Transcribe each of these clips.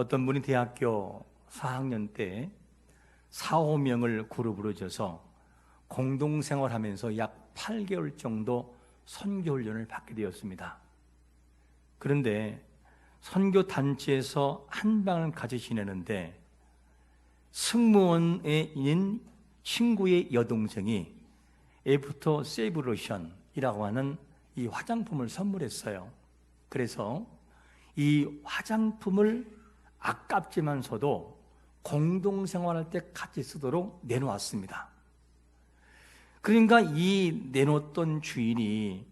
어떤 분이 대학교 4학년 때 4, 5명을 그룹으로 져서 공동생활하면서 약 8개월 정도 선교훈련을 받게 되었습니다. 그런데 선교단체에서 한 방을 같이 지내는데 승무원인 친구의 여동생이 애프터 세이브로션이라고 하는 이 화장품을 선물했어요. 그래서 이 화장품을 아깝지만서도 공동생활할 때 같이 쓰도록 내놓았습니다. 그러니까 이 내놓았던 주인이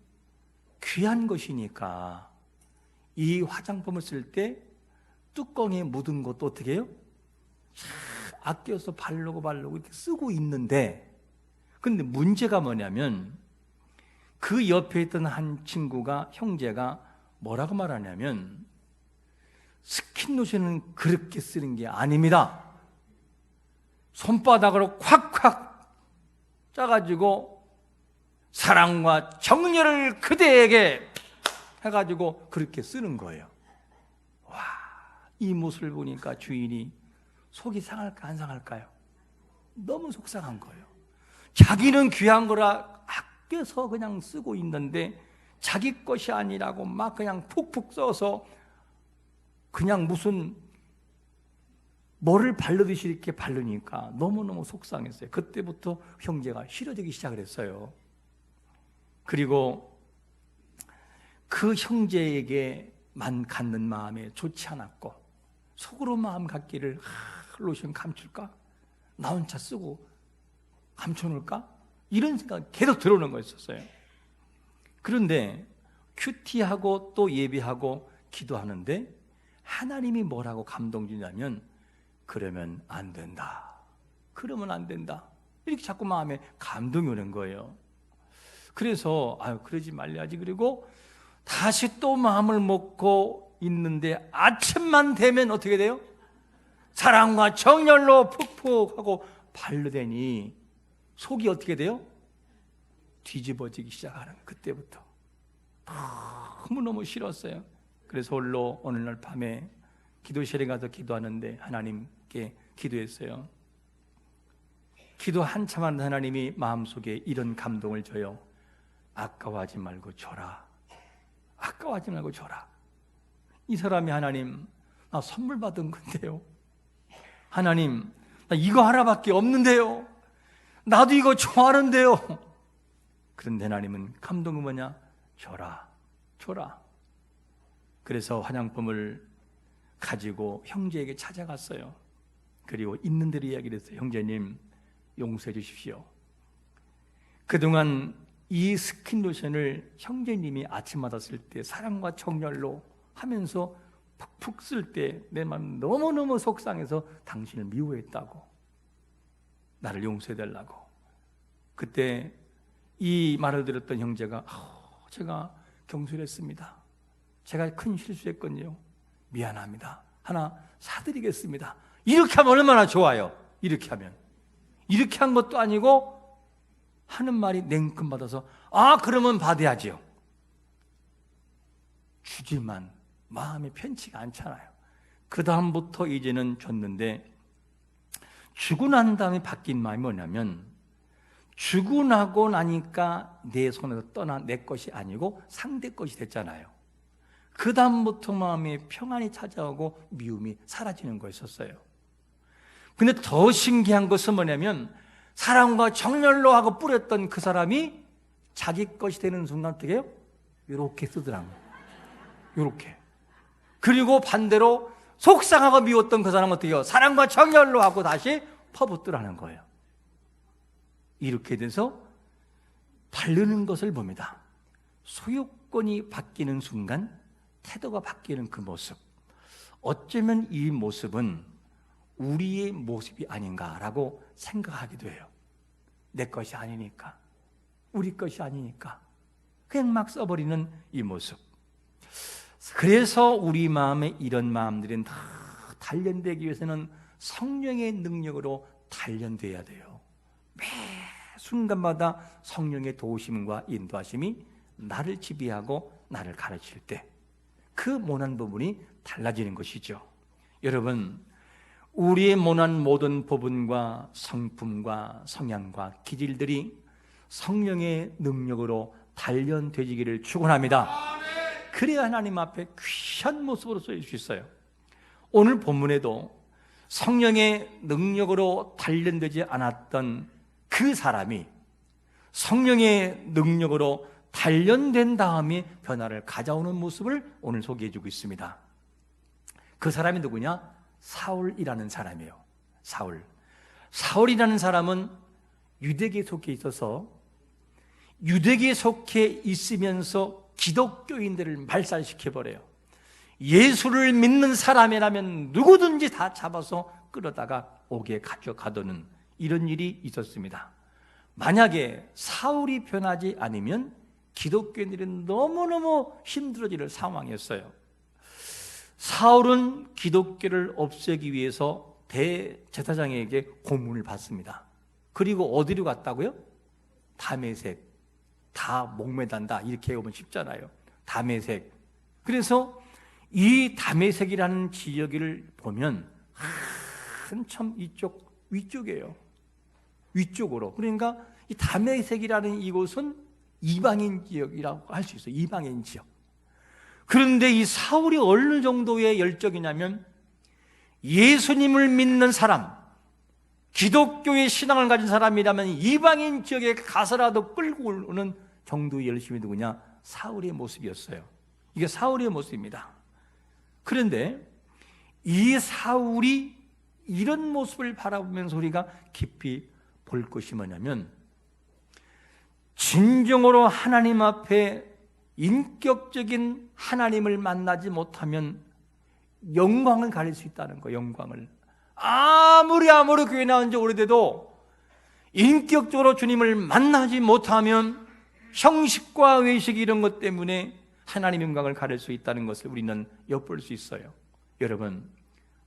귀한 것이니까 이 화장품을 쓸 때 뚜껑에 묻은 것도 어떻게 해요? 아껴서 바르고 이렇게 쓰고 있는데, 근데 문제가 뭐냐면 그 옆에 있던 한 친구가, 형제가 뭐라고 말하냐면 스킨로션은 그렇게 쓰는 게 아닙니다. 손바닥으로 콱콱 짜가지고 사랑과 정열을 그대에게 해가지고 그렇게 쓰는 거예요. 와, 이 모습을 보니까 주인이 속이 상할까 안 상할까요? 너무 속상한 거예요. 자기는 귀한 거라 아껴서 그냥 쓰고 있는데 자기 것이 아니라고 막 그냥 푹푹 써서 그냥 무슨 뭐를 바르듯이 이렇게 바르니까 너무너무 속상했어요. 그때부터 형제가 싫어지기 시작을 했어요. 그리고 그 형제에게만 갖는 마음에 좋지 않았고, 속으로 마음 갖기를 로션 감출까? 나 혼자 쓰고 감춰놓을까? 이런 생각이 계속 들어오는 거였었어요. 그런데 큐티하고 또 예배하고 기도하는데 하나님이 뭐라고 감동 주냐면 그러면 안 된다. 그러면 안 된다. 이렇게 자꾸 마음에 감동이 오는 거예요. 그래서 그러지 말려야지. 그리고 다시 또 마음을 먹고 있는데 아침만 되면 어떻게 돼요? 사랑과 정열로 푹푹 하고 바르더니 속이 어떻게 돼요? 뒤집어지기 시작하는, 그때부터 너무너무 싫었어요. 그래서 홀로 어느 날 밤에 기도실에 가서 기도하는데 하나님께 기도했어요. 기도 한참 하는데 하나님이 마음속에 이런 감동을 줘요. 아까워하지 말고 줘라. 아까워하지 말고 줘라. 이 사람이 하나님, 나 선물 받은 건데요. 하나님, 나 이거 하나밖에 없는데요. 나도 이거 좋아하는데요. 그런데 하나님은 감동이 뭐냐? 줘라, 줘라. 그래서 화장품을 가지고 형제에게 찾아갔어요. 그리고 있는 대로 이야기를 했어요. 형제님, 용서해 주십시오. 그동안 이 스킨로션을 형제님이 아침마다 쓸 때 사랑과 정열로 하면서 푹푹 쓸 때 내 마음 너무너무 속상해서 당신을 미워했다고, 나를 용서해 달라고. 그때 이 말을 들었던 형제가 제가 경솔했습니다. 제가 큰 실수했거든요. 미안합니다. 하나 사드리겠습니다. 이렇게 하면 얼마나 좋아요. 이렇게 하면. 이렇게 한 것도 아니고 하는 말이 냉큼 받아서 그러면 받아야지요. 주지만 마음이 편치가 않잖아요. 그 다음부터 이제는 줬는데, 주고 난 다음에 바뀐 마음이 뭐냐면 주고 나고 나니까 내 손에서 떠나 내 것이 아니고 상대 것이 됐잖아요. 그 다음부터 마음에 평안이 찾아오고 미움이 사라지는 거였었어요. 근데 더 신기한 것은 뭐냐면 사랑과 정열로 하고 뿌렸던 그 사람이 자기 것이 되는 순간 어떻게 해요? 이렇게 쓰더라고요. 이렇게. 그리고 반대로 속상하고 미웠던 그 사람은 어떻게 해요? 사랑과 정열로 하고 다시 퍼붓더라는 거예요. 이렇게 돼서 바르는 것을 봅니다. 소유권이 바뀌는 순간 태도가 바뀌는 그 모습, 어쩌면 이 모습은 우리의 모습이 아닌가라고 생각하기도 해요. 내 것이 아니니까, 우리 것이 아니니까 그냥 막 써버리는 이 모습. 그래서 우리 마음에 이런 마음들은 다 단련되기 위해서는 성령의 능력으로 단련돼야 돼요. 매 순간마다 성령의 도우심과 인도하심이 나를 지배하고 나를 가르칠 때 그 모난 부분이 달라지는 것이죠. 여러분, 우리의 모난 모든 부분과 성품과 성향과 기질들이 성령의 능력으로 단련되기를 축원합니다. 그래야 하나님 앞에 귀한 모습으로 쓰일 수 있어요. 오늘 본문에도 성령의 능력으로 단련되지 않았던 그 사람이 성령의 능력으로 단련된 다음에 변화를 가져오는 모습을 오늘 소개해주고 있습니다. 그 사람이 누구냐? 사울이라는 사람이에요. 사울이라는 사람은 유대계에 속해 있어서 유대계에 속해 있으면서 기독교인들을 말살시켜버려요. 예수를 믿는 사람이라면 누구든지 다 잡아서 끌어다가 옥에 가져가도는 이런 일이 있었습니다. 만약에 사울이 변하지 않으면 기독교인들은 너무너무 힘들어질 상황이었어요. 사울은 기독교를 없애기 위해서 대제사장에게 고문을 받습니다. 그리고 어디로 갔다고요? 다메섹. 다 목매단다 이렇게 보면 쉽잖아요. 다메섹. 그래서 이 다메섹이라는 지역을 보면 한참 이쪽 위쪽이에요. 위쪽으로. 그러니까 이 다메섹이라는 이곳은 이방인 지역이라고 할 수 있어요. 이방인 지역. 그런데 이 사울이 어느 정도의 열정이냐면 예수님을 믿는 사람, 기독교의 신앙을 가진 사람이라면 이방인 지역에 가서라도 끌고 오는 정도의 열심이 누구냐? 사울의 모습이었어요. 이게 사울의 모습입니다. 그런데 이 사울이 이런 모습을 바라보면서 우리가 깊이 볼 것이 뭐냐면 진정으로 하나님 앞에 인격적인 하나님을 만나지 못하면 영광을 가릴 수 있다는 거예요. 영광을. 아무리 교회 나온 지 오래돼도 인격적으로 주님을 만나지 못하면 형식과 외식 이런 것 때문에 하나님의 영광을 가릴 수 있다는 것을 우리는 엿볼 수 있어요. 여러분,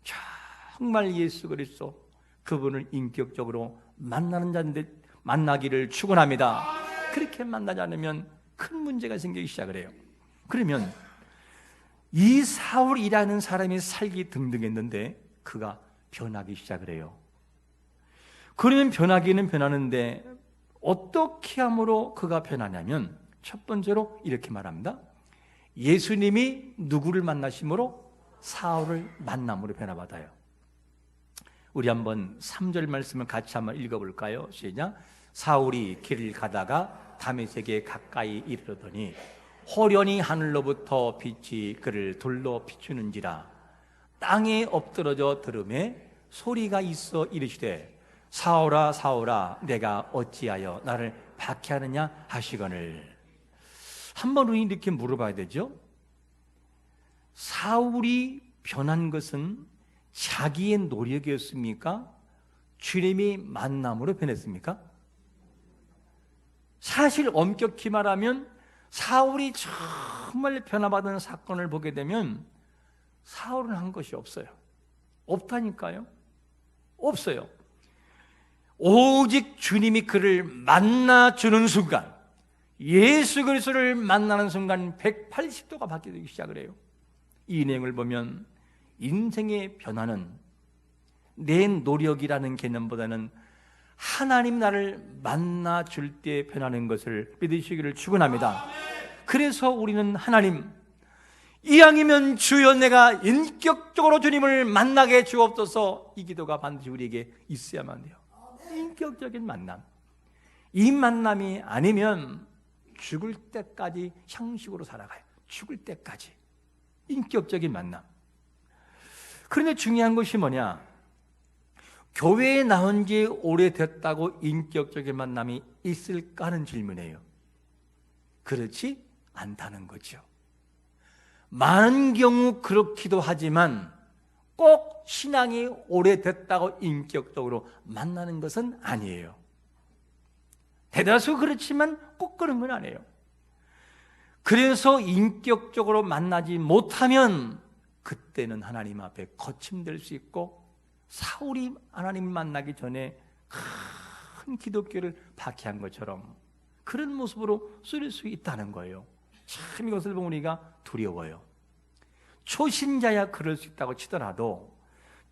정말 예수 그리스도 그분을 인격적으로 만나는 자인데 만나기를 축원합니다. 그렇게 만나지 않으면 큰 문제가 생기기 시작을 해요. 그러면 이 사울이라는 사람이 살기 등등했는데 그가 변하기 시작을 해요. 그러면 변하기는 변하는데 어떻게 함으로 그가 변하냐면 첫 번째로 이렇게 말합니다. 예수님이 누구를 만나심으로? 사울을 만남으로 변화받아요. 우리 한번 3절 말씀을 같이 한번 읽어볼까요? 시작. 사울이 길을 가다가 다메섹에 가까이 이르더니 호련히 하늘로부터 빛이 그를 둘러 비추는지라 땅에 엎드러져 들음에 소리가 있어 이르시되 사울아 사울아 내가 어찌하여 나를 박해하느냐 하시거늘. 한번 우리 이렇게 물어봐야 되죠. 사울이 변한 것은 자기의 노력이었습니까? 주님이 만남으로 변했습니까? 사실 엄격히 말하면 사울이 정말 변화받은 사건을 보게 되면 사울은 한 것이 없어요. 없다니까요. 없어요. 오직 주님이 그를 만나주는 순간, 예수 그리스도를 만나는 순간 180도가 바뀌기 시작을 해요. 이 내용을 보면 인생의 변화는 내 노력이라는 개념보다는 하나님 나를 만나줄 때 변하는 것을 믿으시기를 축원합니다. 그래서 우리는 하나님, 이왕이면 주여 내가 인격적으로 주님을 만나게 주옵소서, 이 기도가 반드시 우리에게 있어야만 돼요. 인격적인 만남. 이 만남이 아니면 죽을 때까지 형식으로 살아가요. 죽을 때까지. 인격적인 만남. 그런데 중요한 것이 뭐냐? 교회에 나온 지 오래됐다고 인격적인 만남이 있을까 하는 질문이에요. 그렇지 않다는 거죠. 많은 경우 그렇기도 하지만 꼭 신앙이 오래됐다고 인격적으로 만나는 것은 아니에요. 대다수 그렇지만 꼭 그런 건 아니에요. 그래서 인격적으로 만나지 못하면 그때는 하나님 앞에 거침될 수 있고 사울이 하나님을 만나기 전에 큰 기독교를 박해한 것처럼 그런 모습으로 쓰일 수 있다는 거예요. 참 이것을 보면 우리가 두려워요. 초신자야 그럴 수 있다고 치더라도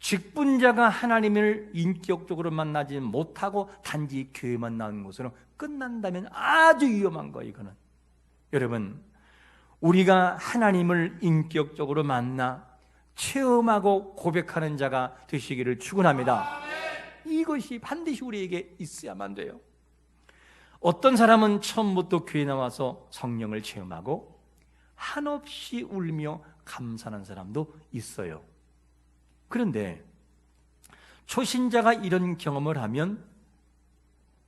직분자가 하나님을 인격적으로 만나지 못하고 단지 교회만 나오는 것으로 끝난다면 아주 위험한 거예요. 이거는 여러분, 우리가 하나님을 인격적으로 만나 체험하고 고백하는 자가 되시기를 축원합니다. 이것이 반드시 우리에게 있어야만 돼요. 어떤 사람은 처음부터 교회 나와서 성령을 체험하고 한없이 울며 감사하는 사람도 있어요. 그런데 초신자가 이런 경험을 하면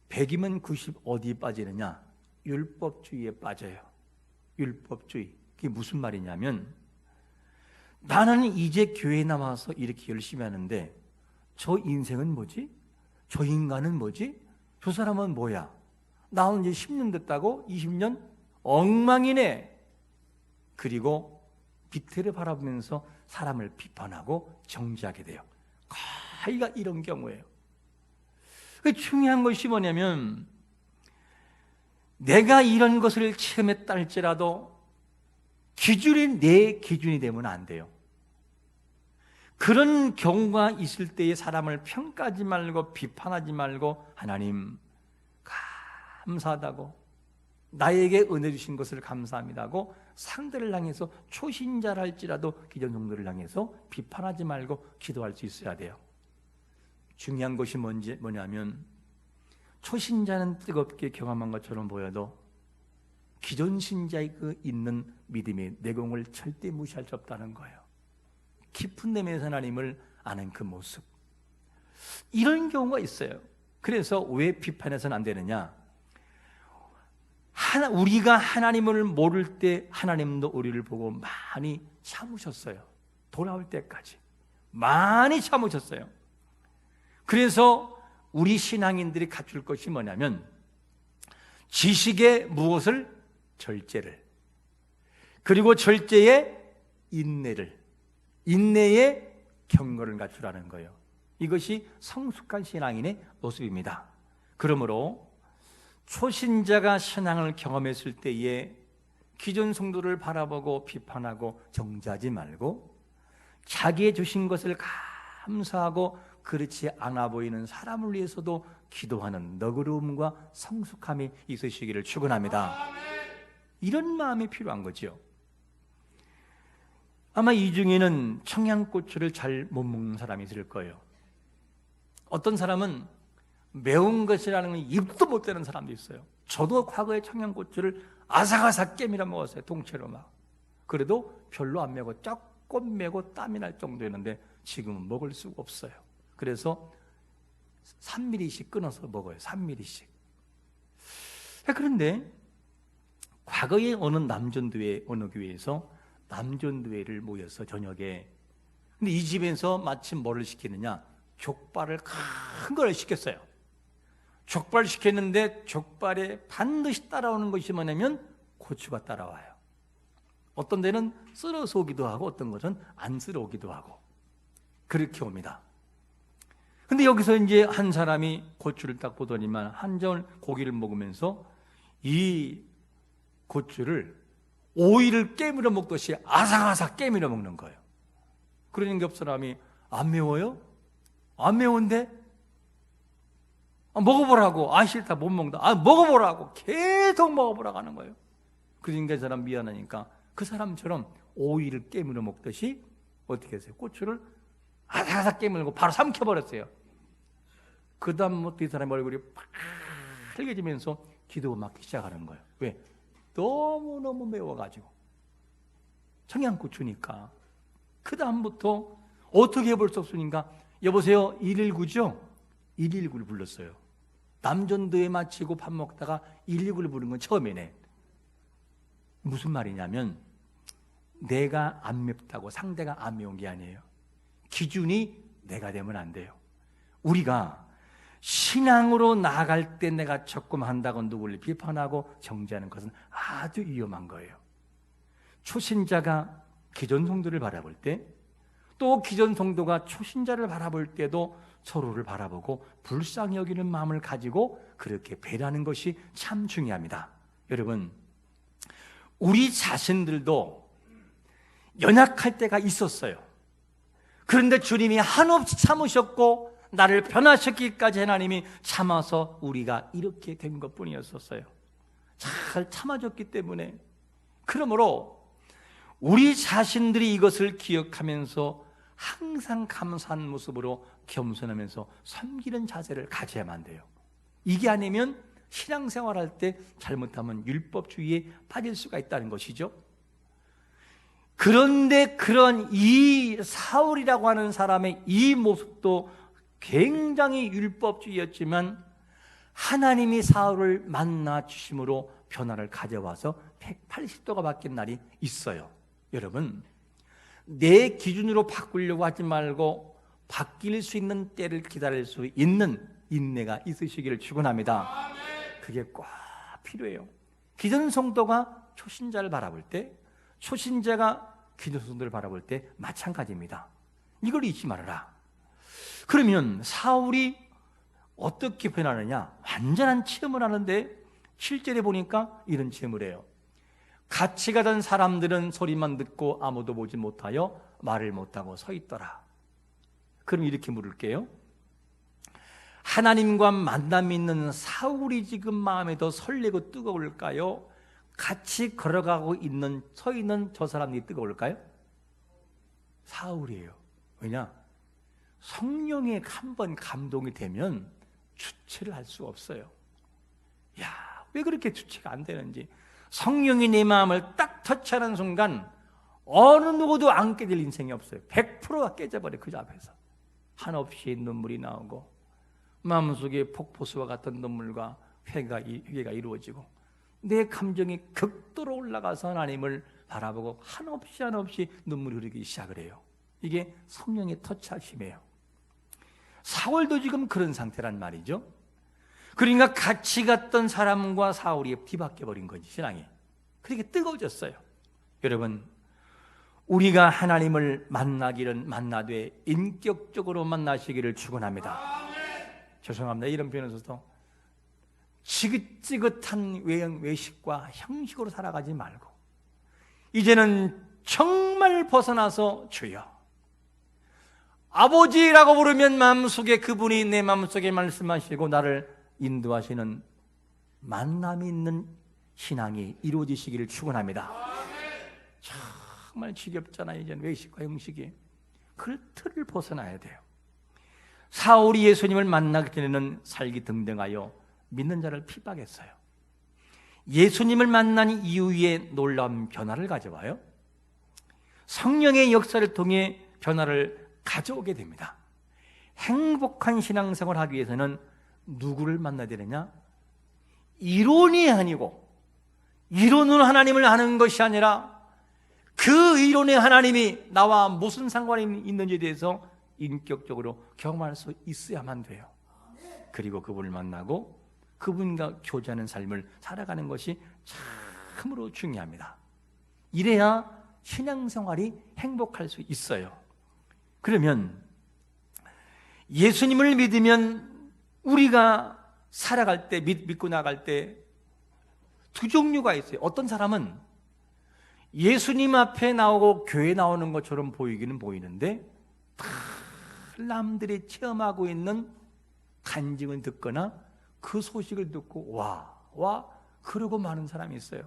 100이면 90 어디에 빠지느냐? 율법주의에 빠져요. 율법주의. 그게 무슨 말이냐면, 나는 이제 교회에 나와서 이렇게 열심히 하는데 저 인생은 뭐지? 저 인간은 뭐지? 저 사람은 뭐야? 나는 이제 10년 됐다고? 20년? 엉망이네. 그리고 밑을 바라보면서 사람을 비판하고 정죄하게 돼요. 거의가 이런 경우예요. 중요한 것이 뭐냐면, 내가 이런 것을 체험했다 할지라도 기준이 내 기준이 되면 안 돼요. 그런 경우가 있을 때에 사람을 평가하지 말고 비판하지 말고, 하나님 감사하다고, 나에게 은혜 주신 것을 감사합니다고 상대를 향해서, 초신자를 할지라도 기존 성도를 향해서 비판하지 말고 기도할 수 있어야 돼요. 중요한 것이 뭐냐면, 초신자는 뜨겁게 경험한 것처럼 보여도 기존 신자의 그 있는 믿음의 내공을 절대 무시할 수 없다는 거예요. 깊은 내면에서 하나님을 아는 그 모습, 이런 경우가 있어요. 그래서 왜 비판해서는 안 되느냐? 우리가 하나님을 모를 때 하나님도 우리를 보고 많이 참으셨어요. 돌아올 때까지 많이 참으셨어요. 그래서 우리 신앙인들이 갖출 것이 뭐냐면, 지식의 무엇을? 절제를, 그리고 절제의 인내를, 인내의 경건을 갖추라는 거예요. 이것이 성숙한 신앙인의 모습입니다. 그러므로 초신자가 신앙을 경험했을 때에 기존 성도를 바라보고 비판하고 정죄하지 말고, 자기의 주신 것을 감사하고 그렇지 않아 보이는 사람을 위해서도 기도하는 너그러움과 성숙함이 있으시기를 축원합니다. 이런 마음이 필요한 거죠. 아마 이 중에는 청양고추를 잘 못 먹는 사람이 있을 거예요. 어떤 사람은 매운 것이라는 건 입도 못 대는 사람도 있어요. 저도 과거에 청양고추를 아삭아삭 깨밀어 먹었어요. 통째로 막. 그래도 별로 안 매고 조금 매고 땀이 날 정도였는데 지금은 먹을 수가 없어요. 그래서 3mm씩 끊어서 먹어요. 3mm씩. 그런데 과거에 어느 남전도회, 어느 교회에서 남전도회를 모여서 저녁에, 근데 이 집에서 마침 뭐를 시키느냐? 족발을 큰 걸 시켰어요. 족발 시켰는데 족발에 반드시 따라오는 것이 뭐냐면 고추가 따라와요. 어떤 데는 썰어서 오기도 하고 어떤 것은 안 썰어 오기도 하고 그렇게 옵니다. 근데 여기서 이제 한 사람이 고추를 딱 보더니만 한 절 고기를 먹으면서 이 고추를 오이를 깨물어 먹듯이 아삭아삭 깨물어 먹는 거예요. 그러는 옆 사람이 안 매워요? 안 매운데? 먹어보라고. 싫다, 못 먹는다. 먹어보라고. 계속 먹어보라고 하는 거예요. 그러니까 그 사람 미안하니까 그 사람처럼 오이를 깨물어 먹듯이 어떻게 했어요? 고추를 아삭아삭 깨물고 바로 삼켜버렸어요. 그 다음부터 이 사람의 얼굴이 빨개지면서 기도가 막기 시작하는 거예요. 왜? 너무너무 매워가지고. 청양고추니까. 그 다음부터 어떻게 해볼 수 없으니까, 여보세요, 119죠? 119를 불렀어요. 남전도에 마치고 밥 먹다가 119를 부른 건 처음이네. 무슨 말이냐면, 내가 안 맵다고 상대가 안 매운 게 아니에요. 기준이 내가 되면 안 돼요. 우리가 신앙으로 나아갈 때 내가 조금 한다고 누구를 비판하고 정죄하는 것은 아주 위험한 거예요. 초신자가 기존 성도를 바라볼 때, 또 기존 성도가 초신자를 바라볼 때도 서로를 바라보고 불쌍히 여기는 마음을 가지고 그렇게 배려하는 것이 참 중요합니다. 여러분, 우리 자신들도 연약할 때가 있었어요. 그런데 주님이 한없이 참으셨고 나를 변화시키기까지 하나님이 참아서 우리가 이렇게 된 것뿐이었었어요. 잘 참아줬기 때문에. 그러므로 우리 자신들이 이것을 기억하면서 항상 감사한 모습으로 겸손하면서 섬기는 자세를 가져야만 돼요. 이게 아니면 신앙생활할 때 잘못하면 율법주의에 빠질 수가 있다는 것이죠. 그런데 그런 이 사울이라고 하는 사람의 이 모습도 굉장히 율법주의였지만 하나님이 사울을 만나 주심으로 변화를 가져와서 180도가 바뀐 날이 있어요. 여러분, 내 기준으로 바꾸려고 하지 말고 바뀔 수 있는 때를 기다릴 수 있는 인내가 있으시기를 축원합니다. 그게 꼭 필요해요. 기존 성도가 초신자를 바라볼 때, 초신자가 기존 성도를 바라볼 때 마찬가지입니다. 이걸 잊지 말아라. 그러면 사울이 어떻게 변하느냐? 완전한 체험을 하는데 7절에 보니까 이런 체험을 해요. 같이 가던 사람들은 소리만 듣고 아무도 보지 못하여 말을 못하고 서 있더라. 그럼 이렇게 물을게요. 하나님과 만남이 있는 사울이 지금 마음에 더 설레고 뜨거울까요? 같이 걸어가고 있는, 서 있는 저 사람이 뜨거울까요? 사울이에요. 왜냐? 성령에 한번 감동이 되면 주체를 할 수가 없어요. 야, 왜 그렇게 주체가 안 되는지. 성령이 내 마음을 딱 터치하는 순간 어느 누구도 안 깨질 인생이 없어요. 100%가 깨져버려요. 그 앞에서 한없이 눈물이 나오고 마음속에 폭포수와 같은 눈물과 회개가 이루어지고 내 감정이 극도로 올라가서 하나님을 바라보고 한없이 눈물이 흐르기 시작을 해요. 이게 성령의 터치하심이에요. 사울도 지금 그런 상태란 말이죠. 그러니까 같이 갔던 사람과 사울이 뒤바뀌어버린 거지, 신앙이. 그렇게 뜨거워졌어요. 여러분, 우리가 하나님을 만나되 인격적으로 만나시기를 축원합니다. 죄송합니다. 이런 표현을 써서 지긋지긋한 외식과 형식으로 살아가지 말고 이제는 정말 벗어나서 주여 아버지라고 부르면 마음속에 그분이 내 마음속에 말씀하시고 나를 인도하시는 만남이 있는 신앙이 이루어지시기를 축원합니다. 정말 지겹잖아요. 이제는 외식과 형식이. 그 틀을 벗어나야 돼요. 사울이 예수님을 만나기 전에는 살기 등등하여 믿는 자를 핍박했어요. 예수님을 만난 이후에 놀라운 변화를 가져와요. 성령의 역사를 통해 변화를 가져오게 됩니다. 행복한 신앙생활을 하기 위해서는 누구를 만나야 되느냐? 이론이 아니고 이론으로 하나님을 아는 것이 아니라 그 이론의 하나님이 나와 무슨 상관이 있는지에 대해서 인격적으로 경험할 수 있어야만 돼요. 그리고 그분을 만나고 그분과 교제하는 삶을 살아가는 것이 참으로 중요합니다. 이래야 신앙생활이 행복할 수 있어요. 그러면 예수님을 믿으면 우리가 살아갈 때, 믿고 나갈 때 두 종류가 있어요. 어떤 사람은 예수님 앞에 나오고 교회 나오는 것처럼 보이기는 보이는데 남들이 체험하고 있는 간증을 듣거나 그 소식을 듣고 와 그러고 마는 사람이 있어요.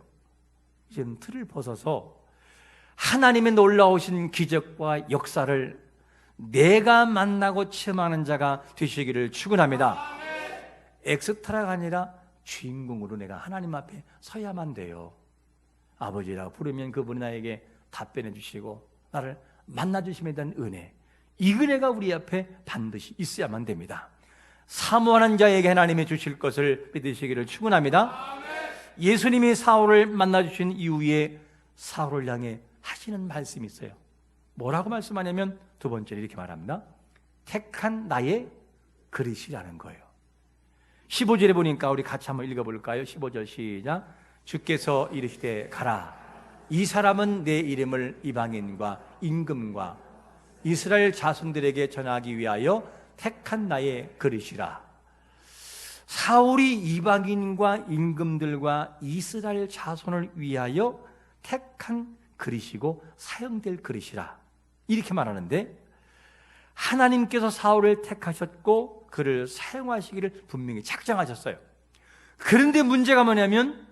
이제는 틀을 벗어서 하나님의 놀라우신 기적과 역사를 내가 만나고 체험하는 자가 되시기를 축원합니다. 엑스트라가 아니라 주인공으로 내가 하나님 앞에 서야만 돼요. 아버지라고 부르면 그분이 나에게 답변해 주시고 나를 만나 주심에 대한 은혜, 이 은혜가 우리 앞에 반드시 있어야만 됩니다. 사모하는 자에게 하나님이 주실 것을 믿으시기를 축원합니다. 예수님이 사울을 만나 주신 이후에 사울을 향해 하시는 말씀이 있어요. 뭐라고 말씀하냐면 두 번째로 이렇게 말합니다. 택한 나의 그릇이라는 거예요. 15절에 보니까 우리 같이 한번 읽어볼까요? 15절 시작. 주께서 이르시되 가라. 이 사람은 내 이름을 이방인과 임금과 이스라엘 자손들에게 전하기 위하여 택한 나의 그릇이라. 사울이 이방인과 임금들과 이스라엘 자손을 위하여 택한 그릇이고 사용될 그릇이라. 이렇게 말하는데 하나님께서 사울을 택하셨고 그를 사용하시기를 분명히 작정하셨어요. 그런데 문제가 뭐냐면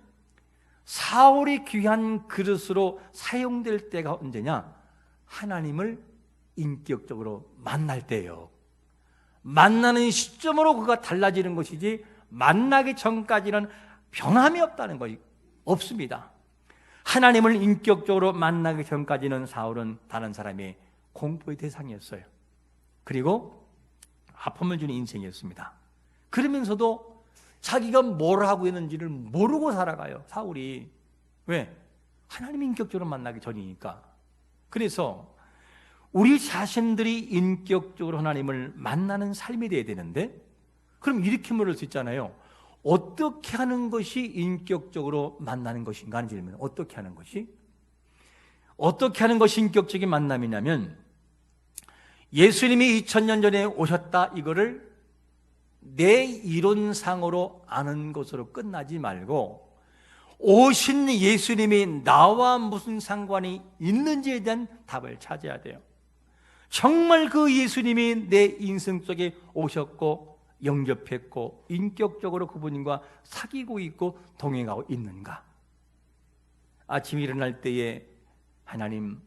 사울이 귀한 그릇으로 사용될 때가 언제냐? 하나님을 인격적으로 만날 때예요. 만나는 시점으로 그가 달라지는 것이지 만나기 전까지는 변함이 없다는 것이 없습니다. 하나님을 인격적으로 만나기 전까지는 사울은 다른 사람의 공포의 대상이었어요. 그리고 아픔을 주는 인생이었습니다. 그러면서도 자기가 뭘 하고 있는지를 모르고 살아가요, 사울이. 왜? 하나님 인격적으로 만나기 전이니까. 그래서 우리 자신들이 인격적으로 하나님을 만나는 삶이 돼야 되는데, 그럼 이렇게 물을 수 있잖아요. 어떻게 하는 것이 인격적으로 만나는 것인가 하는 질문. 어떻게 하는 것이 인격적인 만남이냐면, 예수님이 2000년 전에 오셨다 이거를 내 이론상으로 아는 것으로 끝나지 말고, 오신 예수님이 나와 무슨 상관이 있는지에 대한 답을 찾아야 돼요. 정말 그 예수님이 내 인생 속에 오셨고 영접했고 인격적으로 그분과 사귀고 있고 동행하고 있는가? 아침에 일어날 때에 하나님,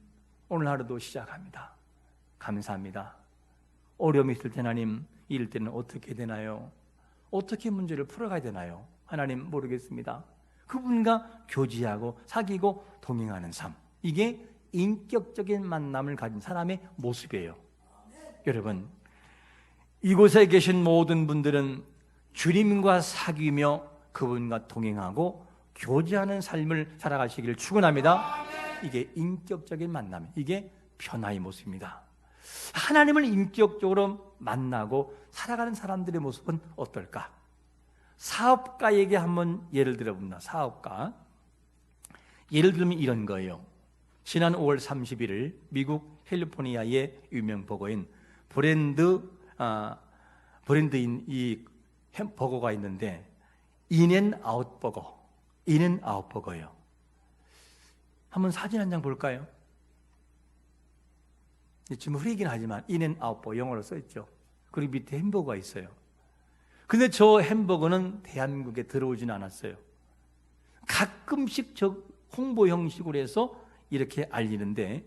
오늘 하루도 시작합니다. 감사합니다. 어려움이 있을 때 하나님, 이럴 때는 어떻게 되나요? 어떻게 문제를 풀어가야 되나요? 하나님, 모르겠습니다. 그분과 교제하고 사귀고 동행하는 삶, 이게 인격적인 만남을 가진 사람의 모습이에요. 여러분, 이곳에 계신 모든 분들은 주님과 사귀며 그분과 동행하고 교제하는 삶을 살아가시기를 축원합니다. 이게 인격적인 만남, 이게 변화의 모습입니다. 하나님을 인격적으로 만나고 살아가는 사람들의 모습은 어떨까? 사업가에게 한번 예를 들어봅니다. 사업가, 예를 들면 이런 거예요. 지난 5월 31일 미국 캘리포니아의 유명 버거인 브랜드인 이 버거가 있는데, 인앤아웃 버거예요. 한번 사진 한 장 볼까요? 지금 흐리긴 하지만 인앤아웃 버거 영어로 써 있죠. 그리고 밑에 햄버거가 있어요. 근데 저 햄버거는 대한민국에 들어오지는 않았어요. 가끔씩 저 홍보 형식으로 해서 이렇게 알리는데,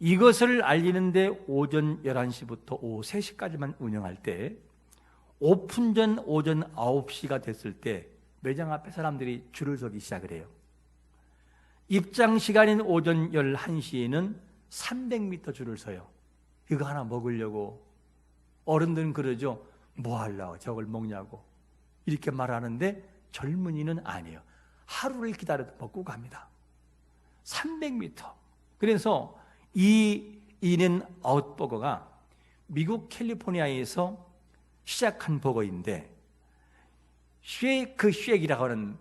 이것을 알리는데 오전 11시부터 오후 3시까지만 운영할 때, 오픈 전 오전 9시가 됐을 때 매장 앞에 사람들이 줄을 서기 시작을 해요. 입장 시간인 오전 11시에는 300m 줄을 서요. 이거 하나 먹으려고. 어른들은 그러죠. 뭐 하려고 저걸 먹냐고 이렇게 말하는데, 젊은이는 아니에요. 하루를 기다려도 먹고 갑니다. 300m. 그래서 이 인앤아웃 버거가 미국 캘리포니아에서 시작한 버거인데, 쉐이크이라고 하는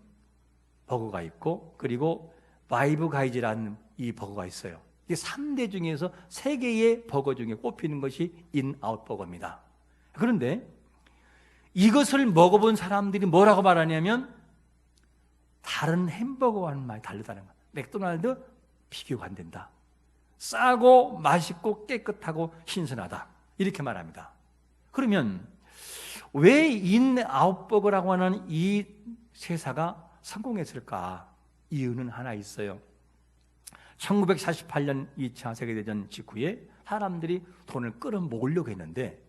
버거가 있고, 그리고 바이브 가이즈라는 이 버거가 있어요. 이 3대 중에서 3개의 버거 중에 꼽히는 것이 인아웃 버거입니다. 그런데 이것을 먹어본 사람들이 뭐라고 말하냐면, 다른 햄버거와는 많이 다르다는 거예요. 맥도날드 비교가 안 된다. 싸고 맛있고 깨끗하고 신선하다. 이렇게 말합니다. 그러면 왜 인아웃 버거라고 하는 이 회사가 성공했을까? 이유는 하나 있어요. 1948년 2차 세계대전 직후에 사람들이 돈을 끌어모으려고 했는데,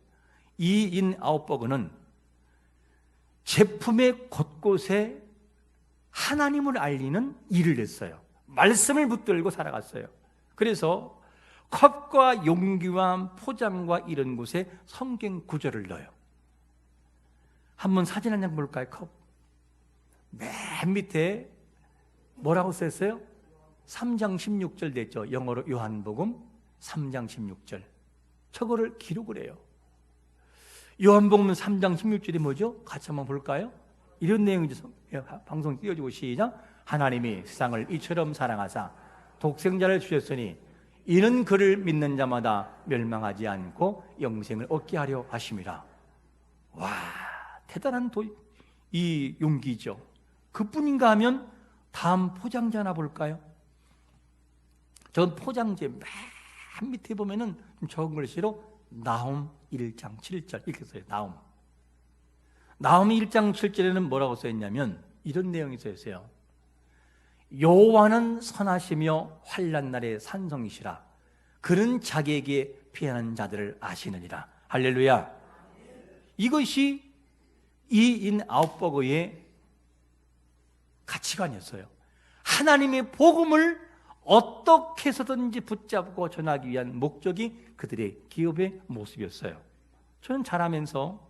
이 인아웃 버거는 제품의 곳곳에 하나님을 알리는 일을 했어요. 말씀을 붙들고 살아갔어요. 그래서 컵과 용기와 포장과 이런 곳에 성경 구절을 넣어요. 한번 사진 한 장 볼까요? 컵 맨 밑에 뭐라고 써있어요? 3장 16절 됐죠. 영어로 요한복음 3장 16절. 저거를 기록을 해요. 요한복음 3장 16절이 뭐죠? 같이 한번 볼까요? 이런 내용이죠. 방송 띄워주고 시작. 하나님이 세상을 이처럼 사랑하사 독생자를 주셨으니 이는 그를 믿는 자마다 멸망하지 않고 영생을 얻게 하려 하심이라. 와, 대단한 이 용기죠. 그뿐인가 하면 다음 포장지 하나 볼까요? 전 포장지 맨 밑에 보면은 좀 적은 글씨로 나훔 1장 7절 이렇게 써요. 나훔 1장 7절에는 뭐라고 써있냐면 이런 내용이 써있어요. 여호와는 선하시며 환난 날의 산성이시라. 그는 자기에게 피하는 자들을 아시느니라. 할렐루야. 이것이 이 인아웃버거의 가치관이었어요. 하나님의 복음을 어떻게 해서든지 붙잡고 전하기 위한 목적이 그들의 기업의 모습이었어요. 저는 자라면서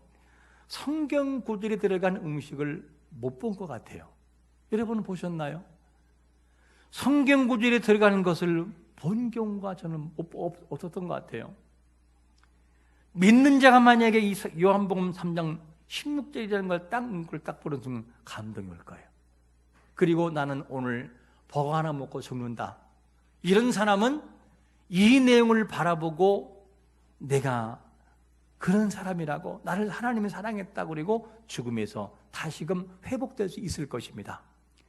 성경 구절에 들어간 음식을 못 본 것 같아요. 여러분은 보셨나요? 성경 구절에 들어가는 것을 본 경우가 저는 없었던 것 같아요. 믿는 자가 만약에 이 요한복음 3장 16절이라는 걸 딱 보는 순간 감동이 올 거예요. 그리고 나는 오늘 버거 하나 먹고 죽는다. 이런 사람은 이 내용을 바라보고 내가 그런 사람이라고, 나를 하나님이 사랑했다고 그리고 죽음에서 다시금 회복될 수 있을 것입니다.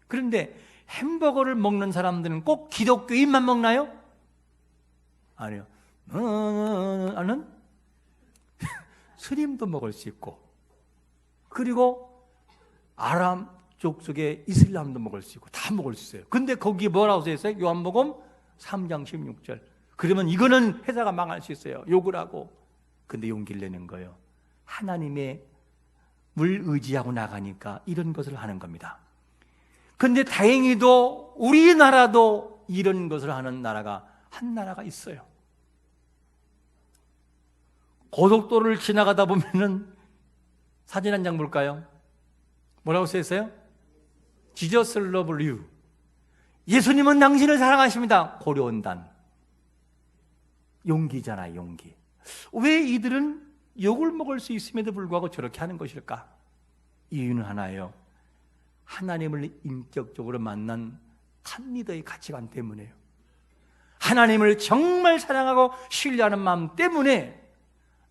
그런데 햄버거를 먹는 사람들은 꼭 기독교인만 먹나요? 아니요. 나는 스님도 먹을 수 있고, 그리고 아람 쪽 속에 이슬람도 먹을 수 있고 다 먹을 수 있어요. 근데 거기 뭐라고 써 있어요? 요한복음 3장 16절. 그러면 이거는 회사가 망할 수 있어요. 욕을 하고. 근데 용기를 내는 거예요. 하나님의 물 의지하고 나가니까 이런 것을 하는 겁니다. 근데 다행히도 우리나라도 이런 것을 하는 나라가 한 나라가 있어요. 고속도로를 지나가다 보면은 사진 한 장 볼까요? 뭐라고 써 있어요? Jesus love you. 예수님은 당신을 사랑하십니다. 고려온단. 용기잖아요, 용기. 왜 이들은 욕을 먹을 수 있음에도 불구하고 저렇게 하는 것일까? 이유는 하나예요. 하나님을 인격적으로 만난 한 리더의 가치관 때문에요. 하나님을 정말 사랑하고 신뢰하는 마음 때문에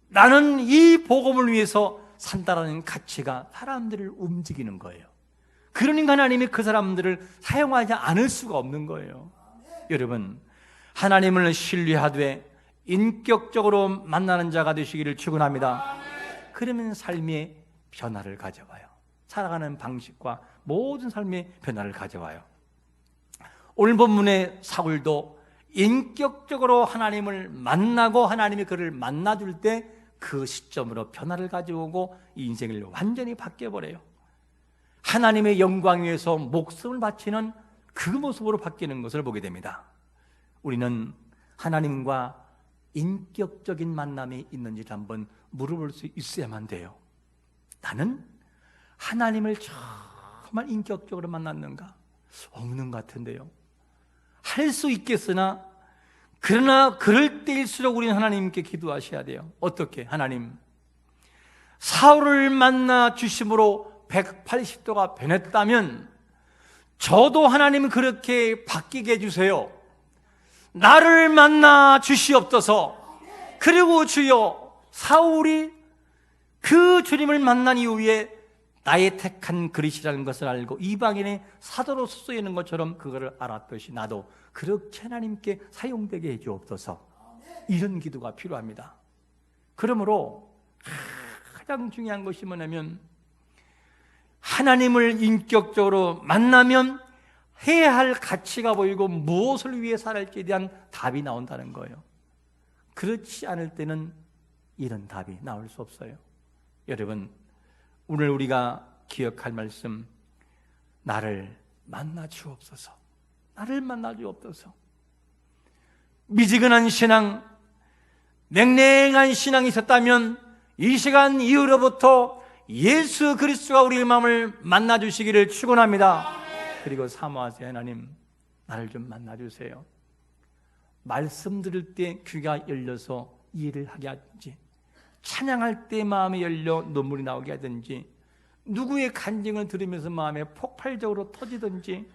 나는 이 복음을 위해서 산다라는 가치가 사람들을 움직이는 거예요. 그러니까 하나님이 그 사람들을 사용하지 않을 수가 없는 거예요. 여러분, 하나님을 신뢰하되 인격적으로 만나는 자가 되시기를 축원합니다. 그러면 삶의 변화를 가져와요. 살아가는 방식과 모든 삶의 변화를 가져와요. 오늘 본문의 사울도 인격적으로 하나님을 만나고 하나님이 그를 만나줄 때 그 시점으로 변화를 가져오고 인생을 완전히 바뀌어버려요. 하나님의 영광 위해서 목숨을 바치는 그 모습으로 바뀌는 것을 보게 됩니다. 우리는 하나님과 인격적인 만남이 있는지를 한번 물어볼 수 있어야만 돼요. 나는 하나님을 정말 인격적으로 만났는가? 없는 것 같은데요. 할 수 있겠으나 그러나 그럴 때일수록 우리는 하나님께 기도하셔야 돼요. 어떻게? 하나님, 사울을 만나 주심으로 180도가 변했다면 저도 하나님 그렇게 바뀌게 해주세요. 나를 만나 주시옵소서. 그리고 주여, 사울이 그 주님을 만난 이후에 나의 택한 그릇이라는 것을 알고 이방인의 사도로 쓰이는 것처럼 그거를 알았듯이 나도 그렇게 하나님께 사용되게 해주옵소서. 이런 기도가 필요합니다. 그러므로 가장 중요한 것이 뭐냐면 하나님을 인격적으로 만나면 해야 할 가치가 보이고 무엇을 위해 살아할지에 대한 답이 나온다는 거예요. 그렇지 않을 때는 이런 답이 나올 수 없어요. 여러분, 오늘 우리가 기억할 말씀, 나를 만나 주옵소서. 나를 만나 주옵소서. 미지근한 신앙, 냉랭한 신앙이 있었다면 이 시간 이후로부터 예수 그리스도가 우리의 마음을 만나 주시기를 축원합니다. 그리고 사모하세요. 하나님, 나를 좀 만나 주세요. 말씀 들을 때 귀가 열려서 이해를 하게 하든지, 찬양할 때 마음이 열려 눈물이 나오게 하든지, 누구의 간증을 들으면서 마음에 폭발적으로 터지든지,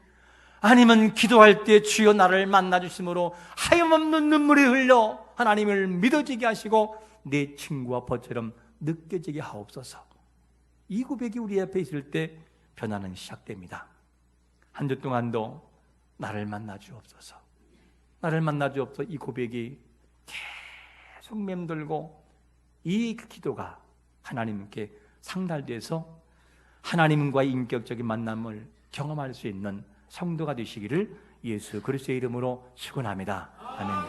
아니면 기도할 때 주여 나를 만나 주심으로 하염없는 눈물이 흘려 하나님을 믿어지게 하시고 내 친구와 벗처럼 느껴지게 하옵소서. 이 고백이 우리 앞에 있을 때 변화는 시작됩니다. 한 주 동안도 나를 만나 주옵소서, 나를 만나 주옵소서, 이 고백이 계속 맴돌고 이 기도가 하나님께 상달돼서 하나님과의 인격적인 만남을 경험할 수 있는 성도가 되시기를 예수 그리스도의 이름으로 축원합니다. 아멘.